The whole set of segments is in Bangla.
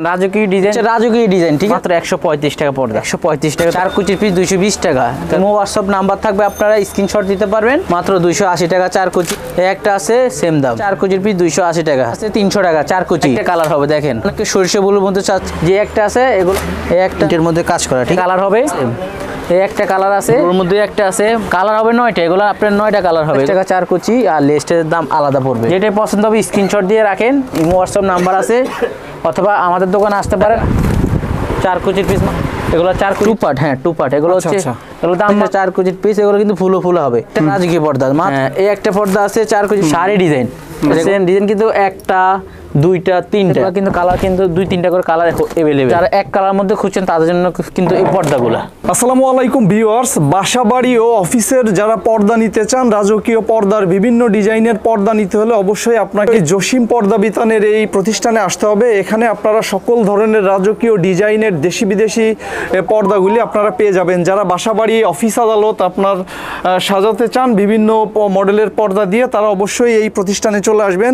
রাজকীয় ডিজাইন ঠিক মাত্র 135 টাকা পড়বে, 135 টাকা। 4 কুচির পিস 220 টাকা। হোয়াটসঅ্যাপ নাম্বার থাকবে, আপনারা স্ক্রিনশট দিতে পারবেন। মাত্র 280 টাকা 4 কুচি। একটা আছে সেম দাম, 4 কুচির পিস 280 টাকা আছে, 300 টাকা 4 কুচি। একটা কালার হবে দেখেন, অনেকে সরিষা ফুলের মধ্যে যে একটা আছে, এগুলো একটা এর মধ্যে কাজ করা ঠিক কালার হবে। এই একটা কালার আছে, ওর মধ্যে একটা আছে, কালার হবে 9টা। এগুলো আপনার 9টা কালার হবে। টাকা 4 কুচি, আর লেস্টের দাম আলাদা পড়বে। যেটা পছন্দ হবে স্ক্রিনশট দিয়ে রাখেন, ইমো হোয়াটসঅ্যাপ নাম্বার আছে, অথবা আমাদের দোকানে আসতে পারেন। 4 কুচির পিস, এগুলো 4 টু পার্ট, হ্যাঁ টু পার্ট। এগুলো হচ্ছে এগুলো দাম 4 কুচির পিস। এগুলো কিন্তু ফুলো হবে। রাজকীয় পর্দা, এই একটা পর্দা আছে 4 কুচি, শাড়ি ডিজাইন, সেম ডিজাইন কিন্তু একটা, দুইটা, তিনটা, কিন্তু কালার কিন্তু 2-3টা করে কালার अवेलेबल। যারা এক কালার মধ্যে খুঁজছেন তাদের জন্য কিন্তু এই পর্দাগুলো। আসসালামু আলাইকুম ভিউয়ার্স, বাসাবাড়ি ও অফিসের যারা পর্দা নিতে চান, রাজকীয় পর্দার বিভিন্ন ডিজাইনের পর্দা নিতে হলে অবশ্যই আপনাকে জসিম পর্দা বিতানের এই প্রতিষ্ঠানে আসতে হবে। এখানে আপনারা সকল ধরনের রাজকীয় ডিজাইনের দেশি বিদেশি পর্দাগুলি আপনারা পেয়ে যাবেন। যারা বাসাবাড়ি, অফিস আদালত আপনার সাজাতে চান বিভিন্ন মডেলের পর্দা দিয়ে, তারা অবশ্যই এই প্রতিষ্ঠানে চলে আসবেন।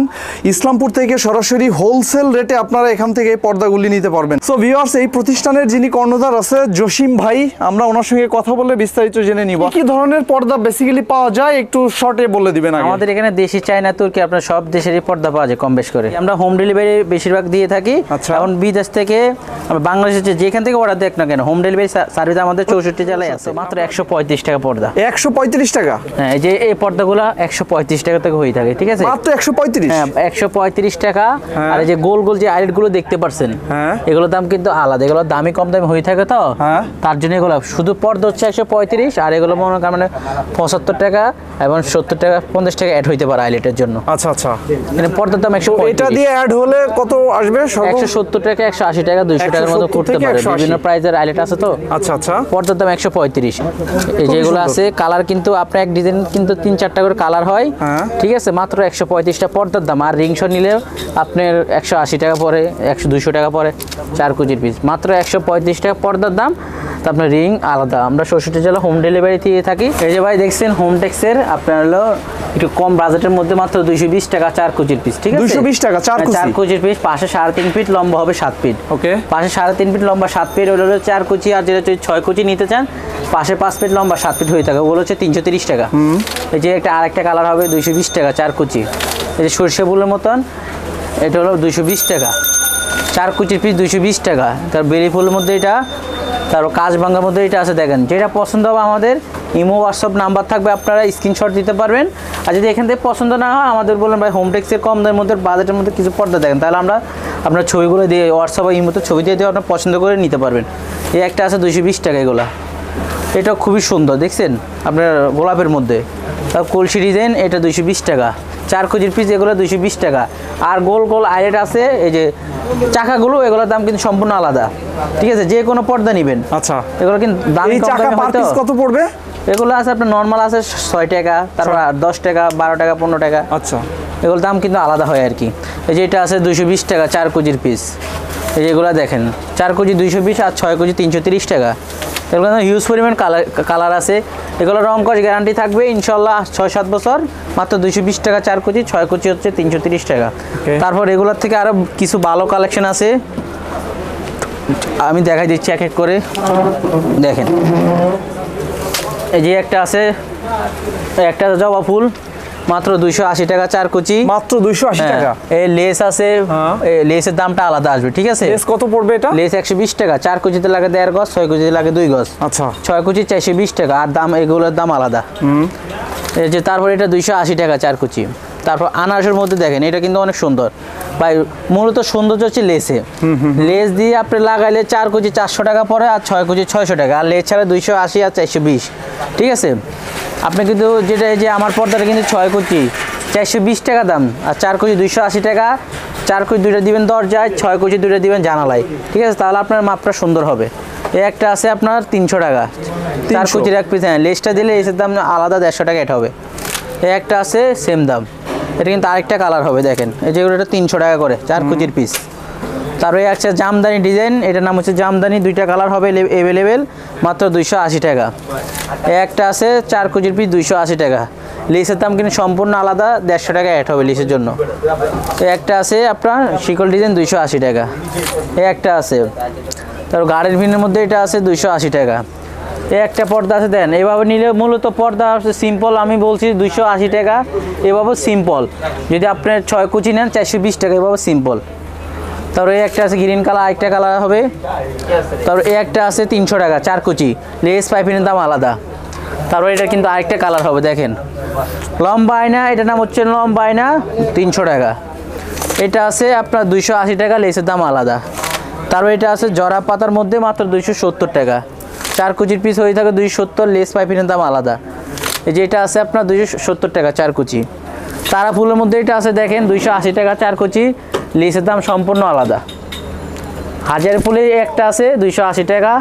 ইসলামপুর থেকে সরাসরি হোলসেল রেটে আপনারা এখান থেকে এই পর্দাগুলি নিতে পারবেন। সো ভিউয়ার্স, এই প্রতিষ্ঠানের যিনি কর্ণধার আছে জসিম ভাই, আমরা ওনার সঙ্গে কথা বলে বিস্তারিত জেনে নিব। কি ধরনের পর্দা বেসিক্যালি পাওয়া যায় একটু শর্টে বলে দিবেন। আমাদের এখানে দেশি, চায়না, তুর্কি, আপনার সব দেশেরই পর্দা পাওয়া যায় কম বেশ করে। আমরা হোম ডেলিভারি বেশিরভাগ দিয়ে থাকি। এখন বিদেশ থেকে, বাংলাদেশের যেখান থেকে অর্ডার দেখ না কেন, হোম ডেলিভারি সার্ভিস আমাদের 64 জেলায় আছে। মাত্র 135 টাকা পর্দা। 135 টাকা? হ্যাঁ, এই যে এই পর্দাগুলো 135 টাকা থেকে হয়ে থাকে, ঠিক আছে? মাত্র 135? হ্যাঁ, 135 টাকা। আর এই যে গোল গোল যে আইলেট গুলো দেখতে পাচ্ছেন, এগুলোর দাম কিন্তু আলাদা। এগুলো দামি কম দামি হয়ে থাকে, তো তার জন্য এগুলো শুধু পর্দা হচ্ছে 135, আর এগুলো মনে করেন মানে 75 টাকা এবং 70 টাকা 50 টাকা অ্যাড হইতে পারে আইলেটের জন্য। আচ্ছা আচ্ছা, মানে পর্দার দাম 135। এটা দিয়ে অ্যাড হলে কত আসবে? 170 টাকা, 180 টাকা, 200 টাকার মতো করতে পারে। বিভিন্ন প্রাইজের আইলেট আছে তো। আচ্ছা আচ্ছা, পর্দার দাম 135। এই যেগুলো আছে কালার কিন্তু আপনার এক ডিজাইন কিন্তু 3-4টা করে কালার হয়, ঠিক আছে? মাত্র 135 টা পর্দার দাম। আর রিং শট নিলে আপনার 180 টাকা পরে, 200 টাকা পরে 4 কুচির পিস। মাত্র 135 টাকা পর্দার দাম। তো আপনার রিং আলাদা। আমরা 64 জেলা হোম ডেলিভারি দিয়ে থাকি। এই যে ভাই দেখছেন হোমটেক্সের আপনার হলো একটু কম বাজেটের মধ্যে মাত্র 220 টাকা 4 কুচির পিস, ঠিক আছে? 220 টাকা 4 কুচির পিস। পাশে 3.5 ফিট, লম্বা হবে 7 ফিট। ওকে, পাশে 3.5 ফিট, লম্বা 7 ফিট হলো 4 কুচি। আর যেটা 6 কুচি নিতে চান, পাশে 5 ফিট, লম্বা 7 ফিট হয়ে থাকে, ওগুলো হচ্ছে 330 টাকা। এই যে আরেকটা কালার হবে 220 টাকা 4 কুচি। এই যে সরষে ফুলের মতন, এটা হলো 220 টাকা 4 কুচির পিস, 220 টাকা। তার বেলি ফুলের মধ্যে এটা, তারপর কাজ ভাঙার মধ্যে এটা আছে। দেখেন, যেটা পছন্দ হবে আমাদের ইমো হোয়াটসঅ্যাপ নাম্বার থাকবে, আপনারা স্ক্রিনশট দিতে পারবেন। আর যদি এখান থেকে পছন্দ না হয়, আমাদের বললেন ভাই হোমটেক্সের কম দামের মধ্যে বাজেটের মধ্যে কিছু পর্দা দেখেন, তাহলে আমরা আপনার ছবিগুলো দিয়ে হোয়াটসঅ্যাপ বা ইমোতে ছবি দিয়ে দিয়ে আপনার পছন্দ করে নিতে পারবেন। এই একটা আছে 220 টাকা। এগুলা এটা খুবই সুন্দর, দেখছেন আপনার গোলাপের মধ্যে। তার কলসি ডিজাইন, এটা 220 টাকা 4 কুচির পিস। এগুলো 220 টাকা। আর গোল গোল আইলেট আছে, এই যে চাকাগুলো, এগুলোর দাম কিন্তু সম্পূর্ণ আলাদা, ঠিক আছে? যে কোনো পর্দা নেবেন। আচ্ছা, এগুলো কিন্তু দামি কম দামি হয়তো। কত পড়বে? এগুলো আছে আপনার নরমাল আছে 6 টাকা, তারপর 10 টাকা, 12 টাকা, 15 টাকা। আচ্ছা, এগুলোর দাম কিন্তু আলাদা হয় আর কি। এই যে এটা আছে 220 টাকা 4 কুচির পিস। এই যেগুলো দেখেন 4 কুচি 220 আর 6 কুচি 330 টাকা। এগুলো হিউজ পরিমাণ কালার আছে। এগুলো রং কস গ্যারান্টি থাকবে ইনশাল্লাহ 6-7 বছর। মাত্র 220 টাকা 4 কুচি, 6 কুচি হচ্ছে 330 টাকা। তারপর এগুলোর থেকে আরও কিছু ভালো কালেকশন আছে, আমি দেখাই দিচ্ছি এক এক করে। দেখেন, এই যে একটা আছে, একটা জবা ফুল, মাত্র 280 টাকা 4 কুচি। মাত্র 280 টাকা। এই লেস আছে, লেসের দামটা আলাদা আসবে, ঠিক আছে? লেস কত পড়বে এটা? লেস 120 টাকা 4 কুচিতে লাগে 1.5 গজ, 6 কুচিতে লাগে 2 গজ। আচ্ছা, 6 কুচি 420 টাকা। আর দাম এগুলোর দাম আলাদা। এই যে তারপর এটা 280 টাকা 4 কুচি। তারপর আনারসের মধ্যে দেখেন, এটা কিন্তু অনেক সুন্দর ভাই। মূলত সৌন্দর্য হচ্ছে লেসে। লেস দিয়ে আপনি লাগাইলে 4 কুচি 400 টাকা পরে, আর 6 কুচি 600 টাকা। আর লেস ছাড়া 280 আর 420, ঠিক আছে? আপনি কিন্তু যেটা, এই যে আমার পর্দাটা কিন্তু 6 কুচি 420 টাকা দাম, আর 4 কুচি 280 টাকা। 4 কুচি দুইটা দিবেন দরজায়, 6 কুচি দুইটা দিবেন জানালায়, ঠিক আছে? তাহলে আপনার মাপটা সুন্দর হবে। এই একটা আছে আপনার 300 টাকা 4 কুচির এক পিস। হ্যাঁ, লেসটা দিলে লেসের দাম আলাদা 150 টাকা এটা হবে। এই একটা আছে সেম দাম, এটা কিন্তু আরেকটা কালার হবে। দেখেন, এই যেগুলো এটা 300 টাকা করে 4 কুচির পিস। তারপরে একটা জামদানি ডিজাইন, এটার নাম হচ্ছে জামদানি, 2টা কালার হবে অ্যাভেলেবেল, মাত্র 280 টাকা। একটা আছে 4 কুচির পিস 280 টাকা। লেসের দাম কিন্তু সম্পূর্ণ আলাদা, 150 টাকা অ্যাড হবে লেসের জন্য। এই একটা আছে আপনার শিকল ডিজাইন 280 টাকা। এই একটা আছে, তারপর গাড়ির ভিনের মধ্যে এটা আছে 280 টাকা। এই একটা পর্দা আছে, দেন এভাবে নিলে মূলত পর্দা সিম্পল আমি বলছি 280 টাকা, এভাবে সিম্পল। যদি আপনার 6 কুচি নেন 420 টাকা, এভাবে সিম্পল। তারপর এই একটা আছে গ্রিন কালার, আরেকটা কালার হবে। তারপর এই একটা আছে 300 টাকা 4 কুচি, লেস পাইপিনের দাম আলাদা। তারপর এটা কিন্তু আরেকটা কালার হবে, দেখেন লম্বা আয়না, এটার নাম হচ্ছে লম্বা আয়না 300 টাকা। এটা আছে আপনার 280 টাকা, লেসের দাম আলাদা। তারপর এটা আছে জরা পাতার মধ্যে মাত্র 270 টাকা, 4 কুচির পিস হয়ে থাকে 270, লেস পাইপিনের দাম আলাদা। এই যে এটা আছে আপনার 270 টাকা 4 কুচি। তারা ফুলের মধ্যে এটা আছে দেখেন 280 টাকা 4 কুচি, লেসের দাম সম্পূর্ণ আলাদা। হাজার ফুলে একটা আছে 280 টাকা,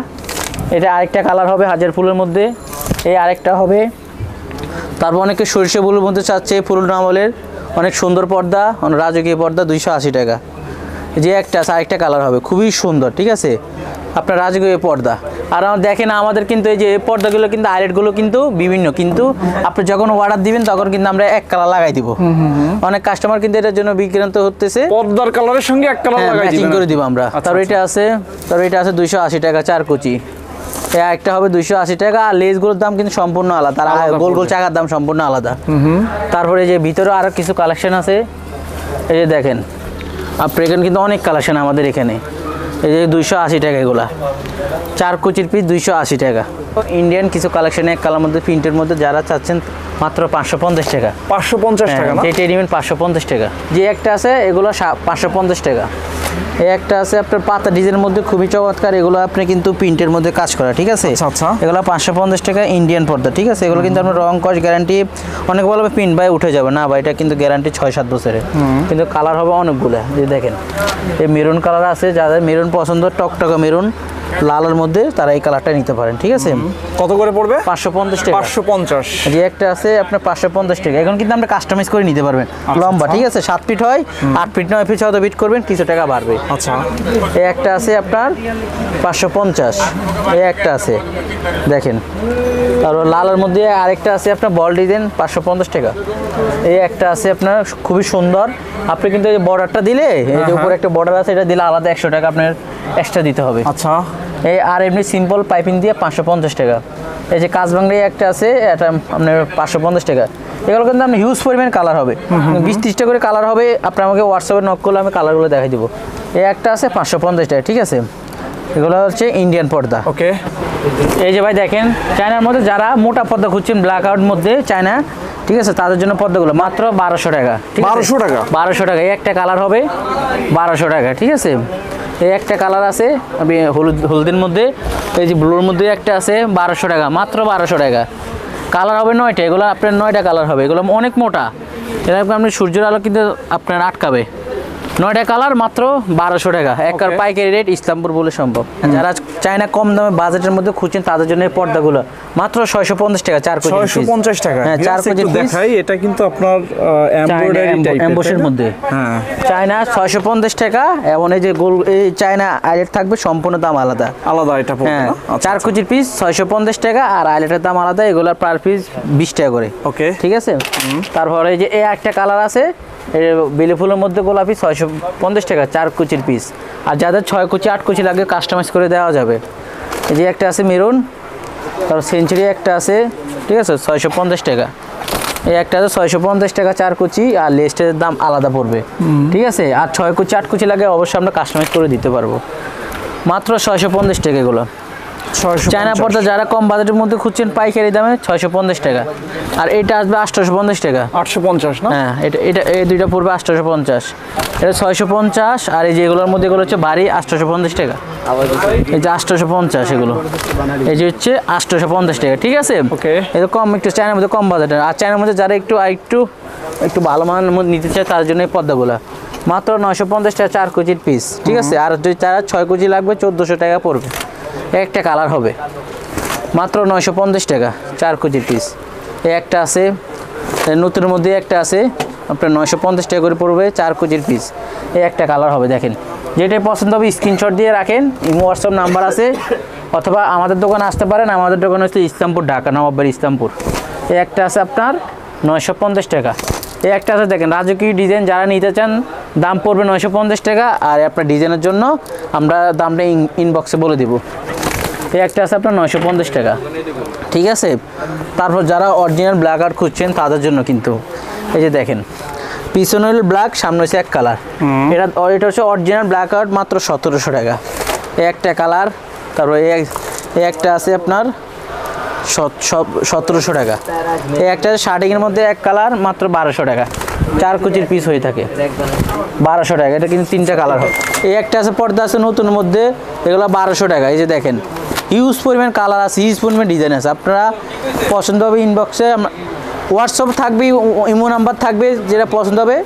এটা আরেকটা কালার হবে হাজার ফুলের মধ্যে, এই আরেকটা হবে। তারপর অনেকে সরিষা ফুলের মধ্যে চাচ্ছে, ফুল নামলের অনেক সুন্দর পর্দা, রাজকীয় পর্দা 280 টাকা। যে একটা আছে আরেকটা কালার হবে, খুবই সুন্দর, ঠিক আছে আপনার রাজকীয় পর্দা। আর দেখেন আমাদের কিন্তু এই যে পর্দাগুলো কিন্তু আইলেটগুলো কিন্তু বিভিন্ন, কিন্তু আপনি যখন অর্ডার দিবেন তখন কিন্তু আমরা এক কালার লাগাই দিব। অনেক কাস্টমার কিন্তু এটার জন্য বিক্রান্ত হতেছে, পর্দার কালারের সঙ্গে এক কালার লাগাই ম্যাচিং করে দিব আমরা। তারপর এটা আছে, তারপর এটা আছে 280 টাকা 4 কুচি। একটা হবে 280 টাকা, আর লেসগুলোর দাম কিন্তু সম্পূর্ণ আলাদা, তার গোল গোল চাকার দাম সম্পূর্ণ আলাদা। তারপরে যে ভিতরে আরো কিছু কালেকশন আছে, এই যে দেখেন আপনার এখানে কিন্তু অনেক কালেকশন আমাদের এখানে। এই যে 280 টাকা, এগুলা 4 কুচির পিস 280 টাকা। ইন্ডিয়ান কিছু কালেকশন এক কালার মধ্যে প্রিন্টের মধ্যে যারা চাচ্ছেন মাত্র 550 টাকা। 550 টাকা না, এটা নেবেন 550 টাকা। যে একটা আছে এগুলো 550 টাকা। এই একটা আছে আপনার পাতা ডিজাইনের মধ্যে খুবই চমৎকার, এগুলো আপনি কিন্তু প্রিন্টের মধ্যে কাজ করা, ঠিক আছে। আচ্ছা। এগুলো 550 টাকা ইন্ডিয়ান পর্দা, ঠিক আছে। এগুলো কিন্তু আপনার রং কস গ্যারান্টি, অনেক বলবে প্রিন্ট ভাই উঠে যাবে না ভাই, এটা কিন্তু গ্যারান্টি 6-7 বছরের। কিন্তু কালার হবে অনেকগুলো, যে দেখেন এই মেরুন কালার আছে, যাদের মেরুন পছন্দ টকটকা মেরুন লালের মধ্যে তারা এই কালারটা নিতে পারেন, ঠিক আছে। কত করে পড়বে? 550 টাকা। 550। যে একটা আছে আপনার 550 টাকা। এখন কিন্তু আমরা কাস্টমাইজ করে নিতে পারবেন, লম্বা, ঠিক আছে 7 ফিট হয়, 8 ফিট 9 ফিট 14 ফিট করবেন, কিছু টাকা বাড়বে। আচ্ছা, এই একটা আছে আপনার 550। এই একটা আছে দেখেন, আর লালের মধ্যে আরেকটা আছে আপনার বল ডিজাইন 550 টাকা। এই একটা আছে আপনার খুবই সুন্দর, আপনি কিন্তু এই বর্ডারটা দিলে, এই যে উপরে একটা বর্ডার আছে, এটা দিলে আলাদা 100 টাকা আপনার এক্সট্রা দিতে হবে। আচ্ছা। এই আর এমনি সিম্পল পাইপিং দিয়ে 550 টাকা। এই যে কাজ বাংলায় একটা আছে, এটা আপনার 550 টাকা। এগুলো কিন্তু আপনি হিউজ পরিমাণ কালার হবে, 20-30টা করে কালার হবে। আপনি আমাকে হোয়াটসঅ্যাপে নক করলে আমি কালারগুলো দেখাই দেবো। এই একটা আছে 550 টাকা, ঠিক আছে। এগুলো হচ্ছে ইন্ডিয়ান পর্দা। ওকে। এই যে ভাই দেখেন চায়নার মধ্যে যারা মোটা পর্দা খুঁজছেন, ব্ল্যাক আউট মধ্যে চায়না, ঠিক আছে, তাদের জন্য পর্দাগুলো মাত্র 1200 টাকা। 1200 টাকা? 1200 টাকা। এই একটা কালার হবে 1200 টাকা, ঠিক আছে। এই একটা কালার আছে আমি হলুদের মধ্যে, এই যে ব্লুর মধ্যে একটা আছে 1200 টাকা, মাত্র 1200 টাকা। কালার হবে 9টা, এগুলো আপনার 9টা কালার হবে, এগুলো অনেক মোটা, এরকম আপনি সূর্যের আলো কিন্তু আপনার আটকাবে। 9টা কালার মাত্র 1200 টাকা, একবার পাইকারি রেট, ইসলামপুর বলে সম্ভব। যারা চায়না কম দামে বাজেটের মধ্যে খুঁজছেন তাদের জন্য এই পর্দাগুলো মাত্র 650 টাকা 4 কুচি। 650 টাকা। হ্যাঁ, 4 কুচি দেখাই, এটা কিন্তু আপনার এমব্রয়ডারি টাইপের, এমবোসের মধ্যে। হ্যাঁ, চায়না 650 টাকা, এবং এই যে গোল এই চায়না আইলেট থাকবে সম্পূর্ণ দাম আলাদা আলাদা এটা পড়বে হ্যাঁ, না? 4 কুচির পিস 650 টাকা, আর আইলেটের দাম আলাদা, এগুলোর পার পিস 20 টাকা করে। ওকে, ঠিক আছে। তারপরে এই যে এই একটা কালার আছে, বেলি ফুলের মধ্যে গোলাপি 650 টাকা 4 কুচির পিস। আর যাদের 6 কুচি 8 কুচি লাগে কাস্টমাইজ করে দেওয়া যাবে। এই যে একটা আছে মেরুন, তারপর সেঞ্চুরি একটা আছে, ঠিক আছে 650 টাকা। এই একটা আছে 650 টাকা 4 কুচি, আর লেস্টের দাম আলাদা পড়বে, ঠিক আছে। আর 6 কুচি 8 কুচি লাগে অবশ্যই আমরা কাস্টমাইজ করে দিতে পারবো, মাত্র 650 টাকা এগুলো। চায়না পর্দা যারা কম বাজেটের মধ্যে খুঁজছেন পাইকারি দামে 650 টাকা। আর এটা আসবে 850 টাকা। 850 না? হ্যাঁ, এটা এই দুইটা পড়বে 850, এটা 650। আর এই যে এগুলোর মধ্যে এগুলো হচ্ছে ভারী 850 টাকা। এই যে 850 এগুলো, এই যে হচ্ছে 850 টাকা, ঠিক আছে। ওকে, এটা কম, একটু চায়নার মধ্যে কম বাজেটের। আর চায়নার মধ্যে যারা একটু ভালো মান নিতে চায় তার জন্য এই পর্দাগুলো মাত্র 950 টাকা 4 কুচির পিস, ঠিক আছে। আর যদি তারা 6 কুচি লাগবে 1400 টাকা পড়বে। একটা কালার হবে মাত্র 950 টাকা 4 কুচির পিস। এই একটা আছে নতুনের মধ্যে, একটা আছে আপনার 950 টাকা করে পড়বে 4 কুচির পিস। এই একটা কালার হবে, দেখেন যেটাই পছন্দ হবে স্ক্রিনশট দিয়ে রাখেন, ইমো হোয়াটসঅ্যাপ নাম্বার আছে, অথবা আমাদের দোকানে আসতে পারেন। আমাদের দোকান হচ্ছে ইসলামপুর, ঢাকা নবাববাড়ি ইসলামপুর। এই একটা আছে আপনার 950 টাকা। এই একটা আছে দেখেন রাজকীয় ডিজাইন, যারা নিতে চান দাম পড়বে 950 টাকা। আর আপনার ডিজাইনের জন্য আমরা দামটা ইনবক্সে বলে দিব। এই একটা আছে আপনার 950 টাকা, ঠিক আছে। তারপর যারা অরিজিনাল ব্ল্যাক আর্ট খুঁজছেন তাদের জন্য কিন্তু এই যে দেখেন পিছনে হলো ব্ল্যাক, সামনে হচ্ছে এক কালার। এটা হচ্ছে অরিজিনাল ব্ল্যাক আর্ট, মাত্র 1700 টাকা। এই একটা কালার। তারপর এই একটা আছে আপনার 1700 টাকা। এই একটা শার্টিংয়ের মধ্যে এক কালার, মাত্র 1200 টাকা। 4 কুচির পিস হয়ে থাকে, 1200 টাকা। এটা কিন্তু 3টা কালার হয়। এই একটা আছে পর্দা আছে নতুনের মধ্যে, এগুলো 1200 টাকা। এই যে দেখেন হিউজ পরিমাণ কালার আছে, হিউজ পরিমাণ ডিজাইন আছে। আপনারা পছন্দ হবে ইনবক্সে, হোয়াটসঅ্যাপ থাকবে, ইমো নাম্বার থাকবে, যেটা পছন্দ হবে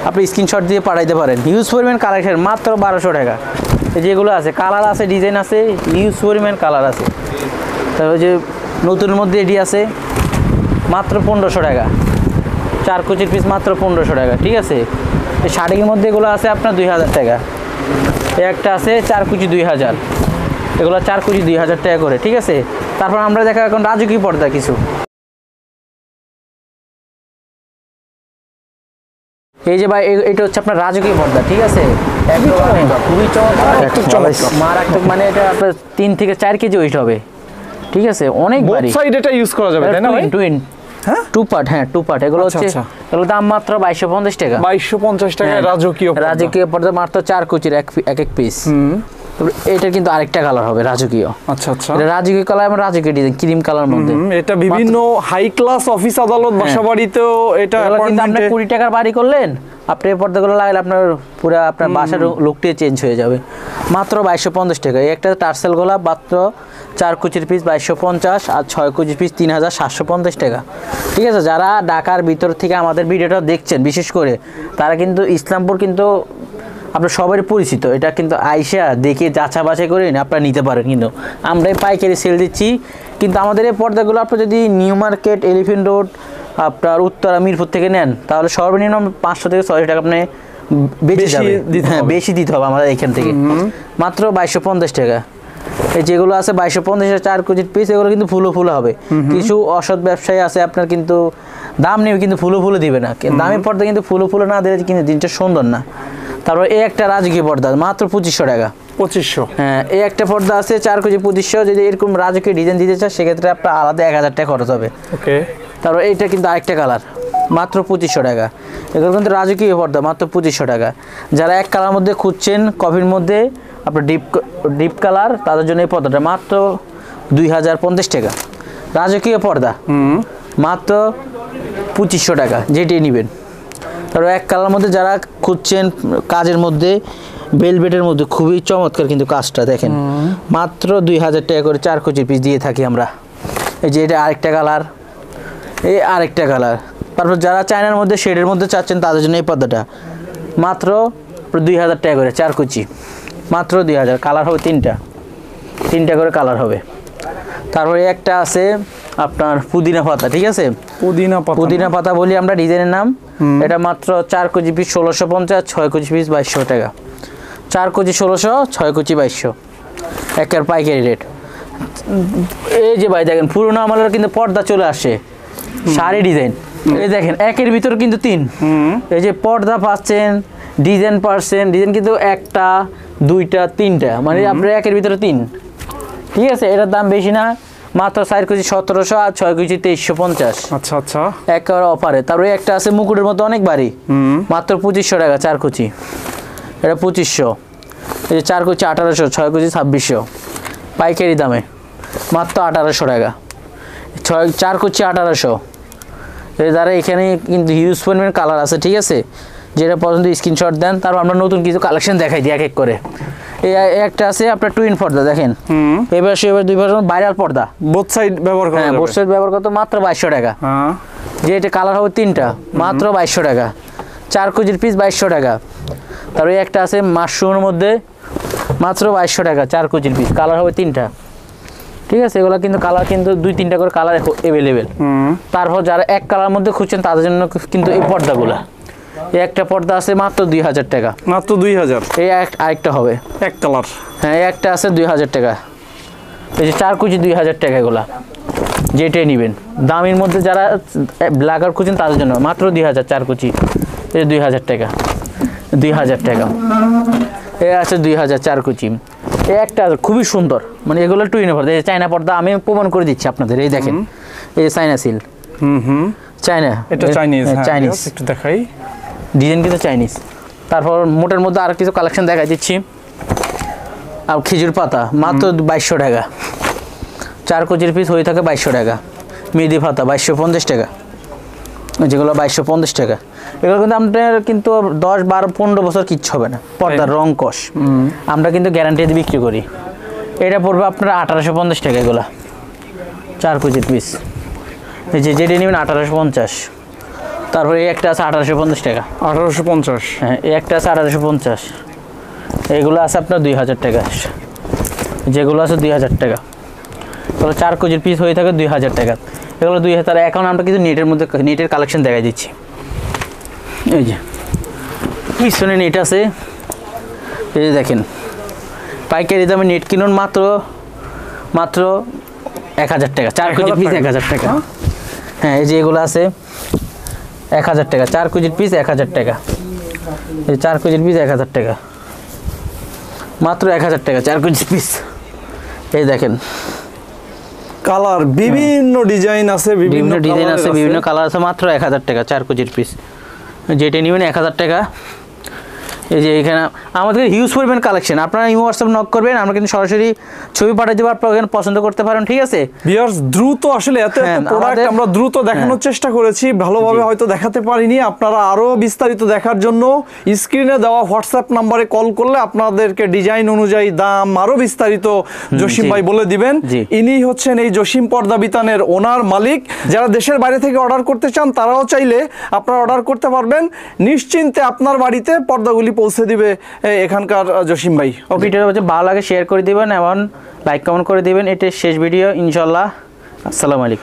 আপনি স্ক্রিনশট দিয়ে পাঠাইতে পারেন। হিউজ পরিমাণ কালেকশন, মাত্র 1200 টাকা। যেগুলো আছে কালার আছে, ডিজাইন আছে, হিউজ পরিমাণ কালার আছে। তারপর যে নতুনের মধ্যে এটি আছে মাত্র 1500 টাকা। 4 কুচির পিস মাত্র 1500 টাকা, ঠিক আছে। এই শার্টিংয়ের মধ্যে এগুলো আছে আপনার 2000 টাকা। এই একটা আছে 4 কুচি 2000, এগুলো 4 কুচি 2000 টাকা করে, ঠিক আছে। তারপর আমরা দেখা এখন রাজকীয় পর্দা কিছু। এই যে ভাই এটা হচ্ছে আপনার রাজকীয় পর্দা, ঠিক আছে। খুবই চমৎকার, মারাত্মক। মানে এটা আপনার 3 থেকে 4 কেজি ওয়েট হবে, ঠিক আছে। অনেক ভারী। সাইড এটা ইউজ করা যাবে তাই না ভাই? টুইন হ্যাঁ, টু পার্ট, হ্যাঁ টু পার্ট। এগুলো হচ্ছে এগুলো দাম মাত্র 2250 টাকা। 2250 টাকা রাজকীয় পর্দা, মাত্র 4 কুচির এক পিস। এটা কিন্তু আরেকটা কালার হবে রাজকীয়। আচ্ছা আচ্ছা, এটা রাজকীয় কালার এবং রাজকীয় ডিজাইন ক্রিম কালার মধ্যে। এটা বিভিন্ন হাই ক্লাস অফিস আদালত বাসাবাড়িতেও এটা কিন্তু আপনি 20 টাকার বাড়ি করলেন, আপনি এই পর্দাগুলো লাগালে আপনার পুরো আপনার বাসার লুকটি চেঞ্জ হয়ে যাবে। মাত্র 2250 টাকা। এই একটা টার্সেল গোলাপ মাত্র 4 কুচির পিস 2250, আর 6 কুচির পিস 3750 টাকা, ঠিক আছে। যারা ঢাকার ভিতর থেকে আমাদের ভিডিওটা দেখছেন বিশেষ করে, তারা কিন্তু ইসলামপুর কিন্তু আপনার সবারই পরিচিত। এটা কিন্তু আইসা দেখে যাচা বাছাই করে আপনারা নিতে পারেন। কিন্তু আমরাই পাইকারি সেল দিচ্ছি। কিন্তু আমাদের এই পর্দাগুলো আপনি যদি নিউ মার্কেট, এলিফেন্ট রোড, আপনার উত্তরা, মিরপুর থেকে নেন, তাহলে সর্বনিম্ন 500 থেকে 600 টাকা আপনি বেশি দিতে হবে আমাদের এখান থেকে। মাত্র 2250 টাকা। এই যেগুলো আছে 2250 4 কুচির পিস, এগুলো কিন্তু ফুলো হবে। কিছু অসৎ ব্যবসায়ী আছে আপনার কিন্তু দাম নেবে কিন্তু ফুলো দিবে না। দামি পর্দা কিন্তু ফুলো না দিলে কিন্তু জিনিসটা সুন্দর না। তারপর এই একটা রাজকীয় পর্দা মাত্র 2500 টাকা। 2500, হ্যাঁ। এই একটা পর্দা আছে 4 কুচি 2500। যদি এরকম রাজকীয় ডিজাইন দিতে চান সেক্ষেত্রে আপনার আলাদা 1000 টাকা খরচ হবে। ওকে। তারপর এইটা কিন্তু আরেকটা কালার, মাত্র 2500 টাকা। এগুলো কিন্তু রাজকীয় পর্দা, মাত্র 2500 টাকা। যারা এক কালার মধ্যে খুঁজছেন, কফির মধ্যে আপনার ডিপ কালার, তাদের জন্য এই পর্দাটা মাত্র 2050 টাকা। রাজকীয় পর্দা মাত্র 2500 টাকা, যেটি নেবেন। তারপর এক কালার মধ্যে যারা খুঁজছেন কাজের মধ্যে, বেলভেটের মধ্যে খুবই চমৎকার কিন্তু কাজটা দেখেন, মাত্র 2000 টাকা করে 4 কুচির পিস দিয়ে থাকি আমরা। এই যে এটা আরেকটা কালার, এই আরেকটা কালার। তারপর যারা চায়নার মধ্যে শেডের মধ্যে চাচ্ছেন তাদের জন্য এই পর্দাটা মাত্র 2000 টাকা করে 4 কুচি, মাত্র 2000। কালার হবে 3টা করে কালার হবে। তারপরে একটা আছে আপনার পুদিনা পাতা, ঠিক আছে। পুদিনা পাতা বলি আমরা ডিজাইনের নাম। এটা মাত্র 4 কুচি পিস 1650, 6 কুচি পিস 2200 টাকা। 4 কুচি 1600, 6 কুচি 2200, একের পাইকারি রেট। এই যে ভাই দেখেন পুরোনো আমলের কিন্তু পর্দা চলে আসে, শাড়ি ডিজাইন। এই দেখেন একের ভিতর কিন্তু 3। এই যে পর্দা পাচ্ছেন, ডিজাইন পাচ্ছেন, ডিজাইন কিন্তু 1টা 2টা 3টা, মানে আপনার একের ভিতরে 3, ঠিক আছে। এটার দাম বেশি না, মাত্র 4 কুচি 1700 আর 6 কুচি 2350। আচ্ছা আচ্ছা, একেবারে অফারে। তারপরে একটা আছে মুকুটের মতো অনেক বাড়ি, মাত্র 2500 টাকা 4 কুচি। এটা 2500। এই যে 4 কুচি 1800, 6 কুচি 2600, পাইকারি দামে মাত্র 1800 টাকা। 4 কুচি 1800। এই যারা এখানে কিন্তু হিউজ পরিমাণ কালার আছে, ঠিক আছে। যেটা পছন্দ স্ক্রিনশট দেন। তারপর আমরা নতুন কিছু কালেকশন দেখাই দিই এক এক করে। এই একটা আছে আপনার টুইন পর্দা দেখেন, এবার 2 পাশে ভাইরাল পর্দা, বোথ সাইড ব্যবহার করা যাবে। বোথ সাইড ব্যবহার করতে মাত্র 2200 টাকা। যে এটা কালার হবে 3টা, মাত্র 2200 টাকা। 4 কুচির পিস 2200 টাকা। তারপরে একটা আছে মাশরুমের মধ্যে, মাত্র 2200 টাকা 4 কুচির পিস, কালার হবে 3টা, ঠিক আছে। এগুলো কিন্তু কালার কিন্তু 2-3টা করে কালার অ্যাভেলেবেল। তারপর যারা এক কালার মধ্যে খুঁজছেন তাদের জন্য কিন্তু এই পর্দাগুলো। এই একটা পর্দা আছে মাত্র 2000 টাকা, মাত্র 2000। এই আরেকটা হবে এক কালার, হ্যাঁ। এই একটা আছে 2000 টাকা। এই যে 4 কুচি 2000 টাকা। এগুলা যেটাই নেবেন। দামের মধ্যে যারা ব্ল্যাকার খুঁজছেন তাদের জন্য মাত্র 2000 4 কুচি, এই 2000 টাকা, 2000 টাকা। এ আছে 2000 4 কুচি। এই একটা খুবই সুন্দর, মানে এগুলো টুইনে পর্দা, এই চায়না পর্দা আমি প্রমাণ করে দিচ্ছি আপনাদের। এই দেখেন, এই চায়না সিল, চায়না, এটা চাইনিজ, চাইনিজ একটু দেখাই, ডিজাইন কিন্তু চাইনিজ। তারপর মোটের মধ্যে আর কিছু কালেকশন দেখা দিচ্ছি। আর খেজুর পাতা মাত্র 2200 টাকা, 4 কুচির পিস হয়ে থাকে 2200 টাকা। মেহেদি পাতা 2250 টাকা, যেগুলো 2250 টাকা। এগুলো কিন্তু আপনার কিন্তু 10 12 15 বছর কিচ্ছু হবে না, পর্দার রং কষ আমরা কিন্তু গ্যারান্টি দিয়ে বিক্রি করি। এটা পড়বে আপনার 1850 টাকা, এগুলো 4 কুচির পিস। এই যে যেটা নেবেন 1850। তারপরে এই একটা আছে 1850 টাকা, 1850। হ্যাঁ এই একটা আছে 1850। এগুলো আছে আপনার 2000 টাকা, যেগুলো আছে 2000 টাকা। এগুলো 4 কুচির পিস হয়ে থাকে 2000 টাকা। এগুলো 2000। এখন আমরা কিছু নেটের মধ্যে নেটের কালেকশন দেখা দিচ্ছি। এই যে পিছনে নেট আছে, এই যে দেখেন, পাইকারি দামে নেট কিনুন মাত্র 1000 টাকা, 4 কুচির পিস 1000 টাকা। হ্যাঁ এই যে এগুলো আছে 1000 টাকা, 4 কুচির পিস 1000 টাকা। এই 4 কুচির পিস 1000 টাকা, মাত্র 1000 টাকা 4 কুচির পিস। এই দেখেন কালার বিভিন্ন ডিজাইন আছে, বিভিন্ন ডিজাইন আছে, বিভিন্ন কালার আছে, মাত্র 1000 টাকা 4 কুচির পিস। যেটা নেবেন 1000 টাকা। এই যে এখানে আমাদের হিউজ পরিমাণ কালেকশন, আপনারা ইমো হোয়াটসঅ্যাপ নক করবেন, আমরা কিন্তু সরাসরি ছবি পাঠিয়ে দেবো, আপনারা ওখানে পছন্দ করতে পারেন, ঠিক আছে? ভিউয়ার্স দ্রুত আসলে এত প্রোডাক্ট আমরা দ্রুত দেখানোর চেষ্টা করেছি, ভালোভাবে হয়তো দেখাতে পারিনি। আপনারা আরো বিস্তারিত দেখার জন্য স্ক্রিনে দেওয়া হোয়াটসঅ্যাপ নম্বরে কল করলে আপনাদেরকে ডিজাইন অনুযায়ী দাম আরো বিস্তারিত জসিম ভাই বলে দিবেন। ইনি হচ্ছেন এই জসিম পর্দা বিতানের ওনার, মালিক। যারা দেশের বাইরে থেকে অর্ডার করতে চান তারাও চাইলে আপনারা অর্ডার করতে পারবেন, নিশ্চিন্তে আপনার বাড়িতে পর্দাগুলি পৌঁছে দিবে এখানকার জসিম ভাই। ভিডিওটা হচ্ছে ভালো লাগে শেয়ার করে দিবেন এবং লাইক কমেন্ট করে দিবেন। এটা শেষ ভিডিও ইনশাল্লাহ। আসসালামু আলাইকুম।